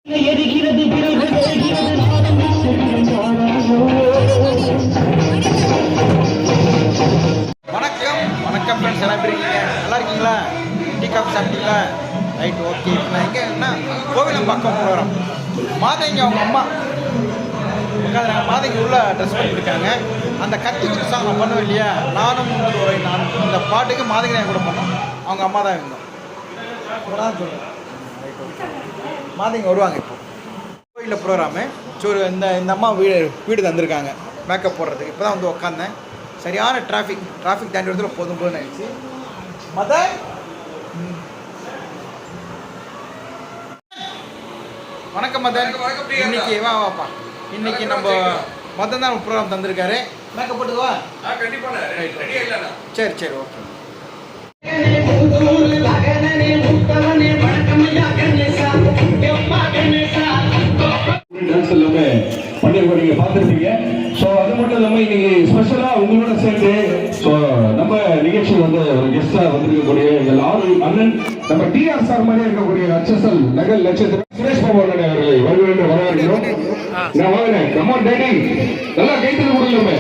வணக்கம் வணக்கம் ஃப்ரெண்ட்ஸ், எல்லாம் எப்படி இருக்கீங்க? நல்லா இருக்கீங்களா? டீ காஃபி சாப்பிட்டீங்களா? Right, okay. இப்போ நான் எங்கன்னா கோவிலம்பாக்கம் ப்ரோக்ராம். மாதங்கி அவங்க அம்மா உட்காந்து மாதங்கி உள்ள ட்ரெஸ் பண்ணியிருக்காங்க. அந்த கத்தி குத்து சாங் நான் பண்ணுவேன் இல்லையா, நானும் நான் இந்த பாட்டுக்கு மாதங்கி நான் கூட பண்ணோம். அவங்க அம்மா தான் இருந்தோம். மாதங்கி வருவாங்க இப்போ கோயிலில் ப்ரோக்ராமு. சரி, இந்த அம்மா வீடு தந்திருக்காங்க மேக்கப் போடுறதுக்கு. இப்போ தான் வந்து உட்காந்தேன். சரியான டிராஃபிக் தாண்டி வரதுல போதும் ஆயிடுச்சு. வணக்கம் மதன். இன்னைக்கு வாப்பா, இன்னைக்கு நம்ம மதன் தான் ப்ரோக்ராம் தந்திருக்காரு. மேக்கப் போட்டுக்குவா? சரி சரி, ஓகே. எல்லாமே பண்ணிருக்கீங்க, பார்த்துருப்பீங்க. ஸோ அது மட்டும் இல்லாமல் இன்னைக்கு ஸ்பெஷலாக உங்களோட சேர்ந்து ஸோ நம்ம நிகழ்ச்சியில் வந்து ஒரு கெஸ்டாக வந்திருக்கக்கூடிய எல்லாரும் அண்ணன் நம்ம டிஆர் சார் மாதிரி இருக்கக்கூடிய HSL நகல் நட்சத்திரம் சுரேஷ் பாபு அண்ணன் அவர்களை வருவேன் வரவேற்கிறோம். நான் வாங்கினேன். கமான் டேடி, நல்லா கைத்தல் கொடுக்கலாமே.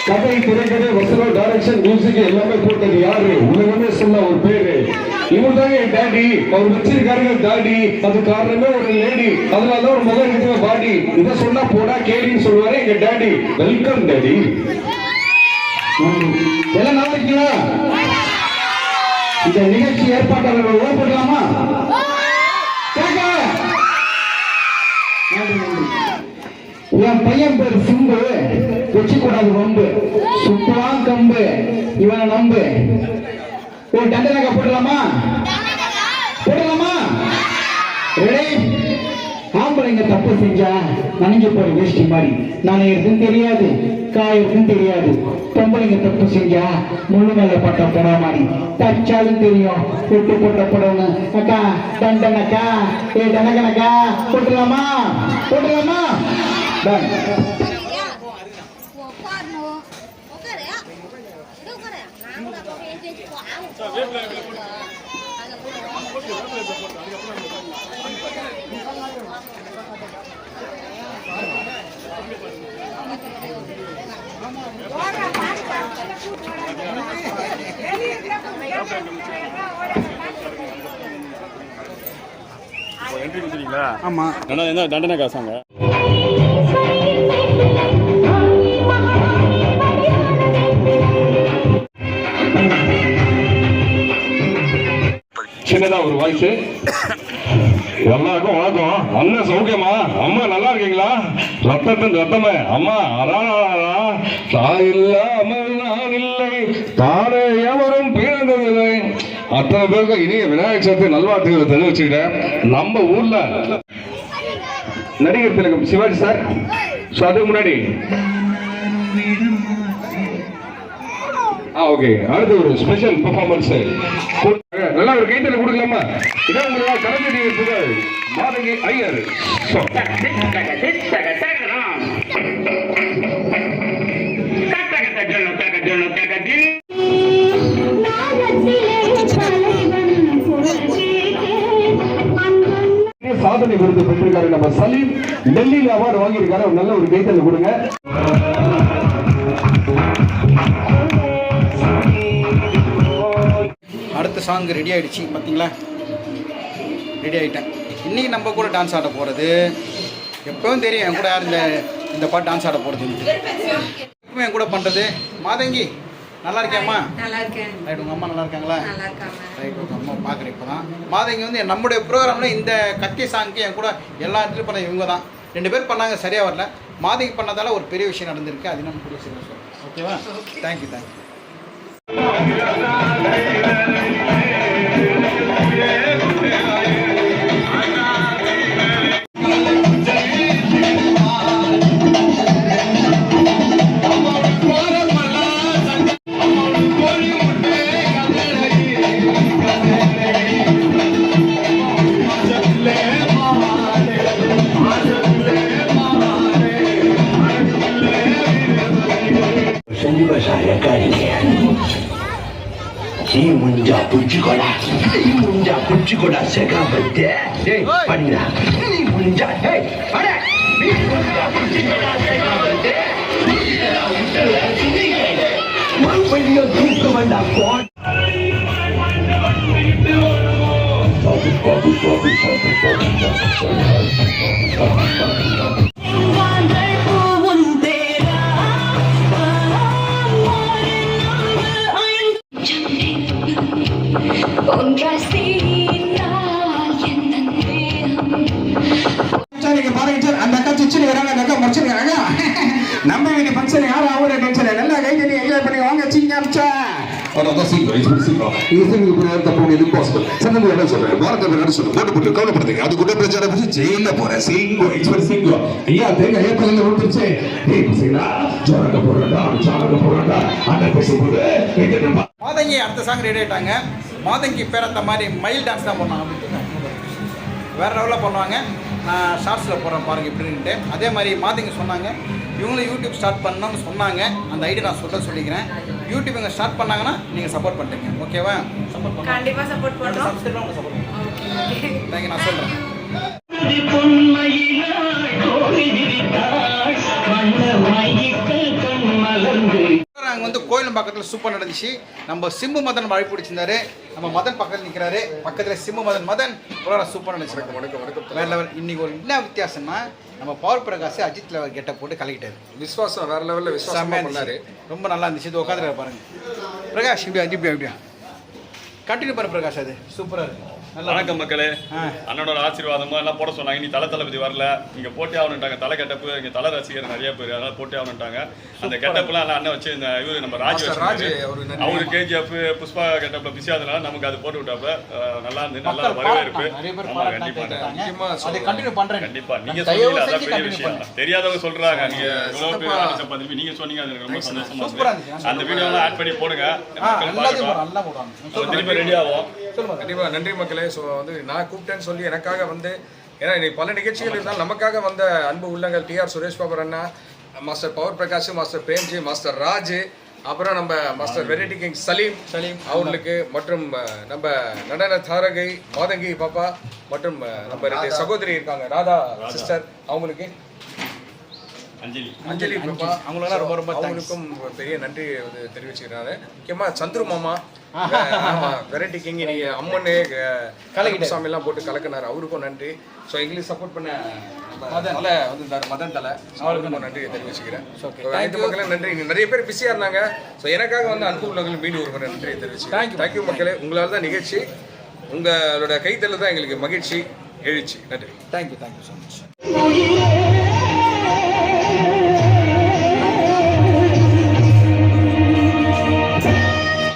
கதை, திரைக்கதை, வசனம், டைரக்ஷன், மியூசிக் எல்லாமே போட்டது யாரு? உலகமே சொன்ன ஒரு பேரு இவர் தாங்க என் டாடி. அவர் வச்சிருக்காருங்க தாடி, அது காரணமே ஒரு லேடி. அதனாலதான் ஒரு முதல் இருக்கிற பாடி. இதை சொன்னா போடா கேடின்னு சொல்லுவாரு எங்க டாடி. Welcome daddy. எல்லாம் நல்லா இருக்கீங்களா? இந்த நிகழ்ச்சி ஏற்பாட்டாளர்கள் ஓப்படலாமா? என் பையன் பேர் சிம்பு. வச்சுக்கூடாது வம்பு, சுட்டுவான் கம்பு, இவனை நம்பு. ஒரு டண்டனக்கா போடலாமா? ரெடி? ஆம்பளைங்க தப்பு செஞ்சா நனைஞ்சு போற வேஷ்டி மாதிரி நனையிருக்குன்னு தெரியாது, காயிருக்குன்னு தெரியாது. பொம்பளைங்க தப்பு செஞ்சா முழு மேல பட்ட போட மாதிரி தச்சாலும் தெரியும். விட்டு போட்ட போடணும். அக்கா டண்டனக்கா, டனகனக்கா போட்டுலாமா? ஆமா, தண்டனை காசாங்க. சின்னதா ஒரு வாய்ஸ். எல்லாருக்கும் வணக்கம். அண்ணன் சௌக்கியமா? அம்மா நல்லா இருக்கீங்களா? ரத்தத்தின் ரத்தமே அம்மா. தாய் இல்லாமல் நான் இல்லை, தானே எவரும் பிறந்ததில்லை. அத்தனை பேருக்கு இனிய விநாயகர் சதுர்த்தி நல்வாழ்த்துக்களை தெரிவிச்சுக்கிட்டேன். நம்ம ஊர்ல நடிகர் திலகம் சிவாஜி சார். ஸோ அதுக்கு முன்னாடி ஓகே, அடுத்து ஒரு ஸ்பெஷல் பெர்ஃபார்மன்ஸ் நல்லா ஒரு கைத்தல கொடுக்கலாமா? இதான் உங்களோட கலைஞர் மாதங்கி ஐயர். சாதனை விருது பெற்றிருக்காரு நம்ம சலீம். டெல்லியில் அவார்டு வாங்கியிருக்காரு. நல்ல ஒரு கைத்தல கொடுங்க. அடுத்த சாங் ரெடி ஆகிடுச்சு பார்த்தீங்களா? ரெடி ஆகிட்டேன். இன்றைக்கி நம்ம கூட டான்ஸ் ஆட போகிறது எப்பவும் தெரியும். என் கூட யார் இந்த பாட்டு டான்ஸ் ஆட போகிறது எப்பவும் என் கூட பண்ணுறது. மாதங்கி நல்லா இருக்கேம்மா? ரைட். உங்கள் அம்மா நல்லா இருக்காங்களா? ரைட். உங்கள் அம்மா பார்க்குறேன் இப்போ தான். மாதங்கி வந்து நம்முடைய ப்ரோக்ராமில் இந்த கத்தி சாங்க்கு என் கூட எல்லா இடத்துலையும் பண்ண இவங்க தான். 2 பேர் பண்ணாங்க, சரியாக வரல. மாதங்கி பண்ணதால் ஒரு பெரிய விஷயம் நடந்திருக்கு. அது நம்ம கூட சொல்லுங்கள். ஓகேவா? தேங்க்யூ.生吧啥呀概念？吉文叫 புடிச்சுக்கோடா நீ முடிஞ்சா புடிச்சுக்கோடா சேகாபத்தே டேய் படிடா நீ முடிஞ்சா டேய் பட நீ முடிஞ்சா புடிச்சுக்கோடா சேகாபத்தே நீடா உண்டல நீடா மறுபடியும் தூக்க வேண்டாம் போட் அந்த அக்கா சிச்சுனி வராங்க அந்த அக்கா முடிச்சிருக்காங்க நம்ம வீட்டு ஃபங்க்ஷன் யாரும் ஆகுற டென்ஷன் நல்லா கை தண்ணி என்ஜாய் பண்ணி வாங்க சிங்க அமிச்சா அதான் சீக்கிரம் இது சீக்கிரம் இது சீக்கிரம் புரியாது தப்பு இது இம்பாசிபிள் சந்தனம் என்ன சொல்றேன் பாரத என்ன சொல்றேன் போட்டு போட்டு கவலைப்படுறீங்க அது கூட பிரச்சார பத்தி ஜெயில போறேன் சிங்கோ எக்ஸ்பெக்ட் சிங்கோ ஐயா தேங்க ஏப்பல விட்டுருச்சு ஏய் பசங்களா ஜோரங்க போறடா சாலங்க போறடா அண்ணன் பேசும்போது மாதங்கி அடுத்த சாங் ரெடி ஆயிட்டாங்க. மாதங்கி பேரத்த மாதிரி மயில் டான்ஸ் தான் பண்ணாங்க அப்படின்னு வேறு லெவலில் பண்ணுவாங்க. நான் ஷார்ட்ஸில் போடுறேன் பாருங்க எப்படின்ட்டு. அதே மாதிரி மாதங்கி சொன்னாங்க இவங்களும் யூடியூப் ஸ்டார்ட் பண்ணணும்னு சொன்னாங்க. அந்த ஐடியா நான் சொல்லிக்கிறேன். யூடியூப் இங்கே ஸ்டார்ட் பண்ணாங்கன்னா நீங்கள் சப்போர்ட் பண்ணுறீங்க, ஓகேவா? சப்போர்ட் பண்ணுங்க, கண்டிப்பாக சப்போர்ட் பண்ணுறோம். சப்ஸ்கிரைப் பண்ண சப்போர்ட் பண்ணுங்க. தேங்க்யூ. நான் சொல்கிறேன் அங்கே வந்து கோயில் பக்கத்தில் சூப்பர் நடந்துச்சு. நம்ம சிம்பு மதன் மழை பிடிச்சிருந்தாரு. நம்ம மதன் பக்கத்தில் நிற்கிறாரு. பக்கத்தில் சிம்பு மதன் சூப்பர் நடந்துச்சு. வணக்கம். வேற லெவல். இன்னைக்கு ஒரு என்ன வித்தியாசம்னா நம்ம பவர் பிரகாஷ் அஜித் லெவல் கெட்ட போட்டு கலக்கிட்டாரு. விஸ்வாசம் வேற லெவலில் விஸ்வாசம் பண்ணாரு. ரொம்ப நல்லா இருந்துச்சு. இது உட்காந்துருக்க பாருங்க பிரகாஷ். இப்படியா கண்டினியூ பண்ண பிரகாஷ். அது சூப்பராக இருக்கு. வணக்கம் மக்களே. அண்ணனோட ஆசீர்வாதமா எல்லாம் போட சொன்னாங்க. நீ தளபதி வரல, நீங்க போட்டே ஆகணுட்டாங்க. தலை கெட்டப்பு இங்க தலை ரசிகர் நிறைய பேர், அதனால போட்டே ஆகணுட்டாங்க. அந்த கெட்டப்லாம் எல்லாம் அண்ணன் வச்சு இந்த இவரு நம்ம ராஜ் அவரு கேஜிஎஃப் புஷ்பா கெட்டப்ல பிஸியா இருந்தனால நமக்கு அது போட்டு விட்டாப்ப நல்லா இருந்து நல்லா வரவேற்பு. கண்டிப்பா நீங்க சொன்னீங்க அதான் பெரிய விஷயம். தெரியாதவங்க சொல்றாங்க. நீங்க நீங்க சொன்னீங்க, அது ரொம்ப சந்தோஷமா இருக்கு. அந்த வீடியோ எல்லாம் ஆட் பண்ணி போடுங்க, திருப்பி ரெடி ஆகும். கண்டிப்பா நன்றி மக்களே. ஸோ வந்து நான் கூப்பிட்டேன்னு சொல்லி எனக்காக வந்து, ஏன்னா இன்னைக்கு பல நிகழ்ச்சிகள் இருந்தாலும் நமக்காக வந்த அன்பு உள்ளங்கள் டிஆர் சுரேஷ் பாபு அண்ணா, master power Prakash, master Premji, master Raj, அப்புறம் நம்ம மாஸ்டர் வெரைட்டி கிங் சலீம் அவர்களுக்கு, மற்றும் நம்ம நடன தாரகை மாதங்கி பாப்பா, மற்றும் நம்ம 2 சகோதரி இருக்காங்க ராதா சிஸ்டர், அவங்களுக்கு அஞ்சலி பாப்பா, அவங்களுக்கும் பெரிய நன்றி தெரிவிச்சுக்கிறாரு. முக்கியமா சந்துரு மாமா, வெரைட்டி கிங், இன்னைக்கு அம்மனு சாமி எல்லாம் போட்டு கலக்கினாரு, அவருக்கும் நன்றி. ஸோ எங்களுக்கு சப்போர்ட் பண்ண தலை வந்திருந்தாரு, மதன் தலை, அவருக்கும் நன்றி தெரிவிச்சுக்கிறேன். அனைத்து மக்களும் நன்றி. நிறைய பேர் பிஸியா இருந்தாங்க. ஸோ எனக்காக வந்து அன்பு உள்ளவர்கள் மீண்டும் ஒரு முறை நன்றி தெரிவிச்சுக்கிறேன். தேங்க்யூ மக்களே. உங்களால் தான் நிகழ்ச்சி, உங்களோட கைத்தல தான் எங்களுக்கு மகிழ்ச்சி எழுச்சி. நன்றி. Thank you so much.